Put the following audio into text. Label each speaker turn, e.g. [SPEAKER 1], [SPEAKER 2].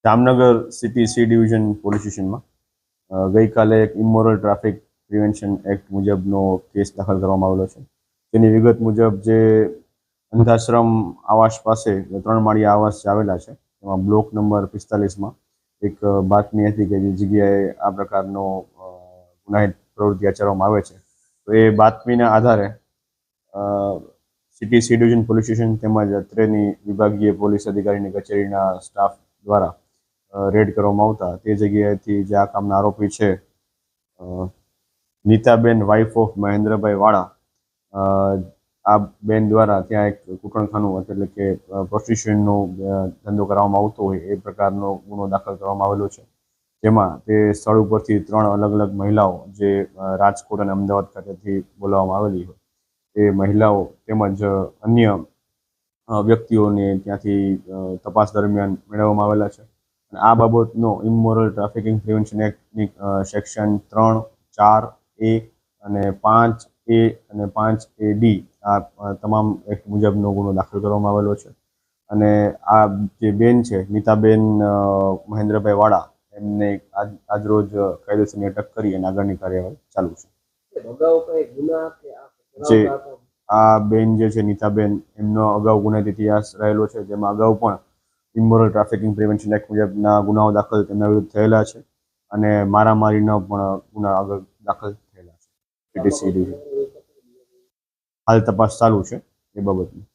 [SPEAKER 1] Jamnagar city C division police સ્ટેશનમાં ગઈકાલે એક ઇમોરલ ટ્રાફિક પ્રિવેન્શન એક્ટ મુજબનો કેસ દાખલ કરવામાં આવેલો છે. તેની વિગત મુજબ જે અંધાશ્રમ આવાસ પાસે 3 માળિયા આવાસ આવેલા છે એમાં બ્લોક નંબર 45માં એક બાતમી હતી કે જે જગ્યાએ આ પ્રકારનો ગુનાહિત પ્રવૃત્તિ આચરવામાં આવે છે. તો એ બાતમીના આધારે city C division police station તેમજ અત્રેની વિભાગીય પોલીસ અધિકારીની કચેરીના સ્ટાફ દ્વારા રેડ કરવામાં આવતા તે જગ્યાએથી જે આ કામના આરોપી છે નીતાબેન વાઇફ ઓફ મહેન્દ્રભાઈ વાળા, આ બેન દ્વારા ત્યાં એક કૂટણખાનું એટલે કે પ્રોસ્ટિટ્યુશનનો ધંધો કરવામાં આવતો હોય એ પ્રકારનો ગુનો દાખલ કરવામાં આવેલો છે. જેમાં તે સ્થળ ઉપરથી 3 અલગ અલગ મહિલાઓ જે રાજકોટ અને અમદાવાદ ખાતેથી બોલાવવામાં આવેલી હોય એ મહિલાઓ તેમજ અન્ય વ્યક્તિઓને ત્યાંથી તપાસ દરમિયાન મેળવવામાં આવેલા છે. અને આ બાબતનો ઇમોરલ ટ્રાફિકિંગ પ્રિવેન્શન એક્ટની સેક્શન 3, 4, A અને 5A અને 5AD આ તમામ એક્ટ મુજબનો ગુનો દાખલ કરવામાં આવેલો છે. અને આ જે બેન છે નીતાબેન મહેન્દ્રભાઈ વાળા એમને આજરોજ કાયદેસરની અટક કરી અને આગળની કાર્યવાહી ચાલુ છે. જે આ બેન જે છે નીતાબેન એમનો અગાઉ ગુનાહિત ઇતિહાસ રહેલો છે, જેમાં અગાઉ પણ ઇમોરલ ટ્રાફિકિંગ પ્રિવેન્શન એક્ટ મુજબના ગુનાઓ દાખલ તેમના વિરુદ્ધ થયેલા છે અને મારામારીના પણ ગુના આગળ દાખલ થયેલા છે. હાલ તપાસ ચાલુ છે એ બાબતની.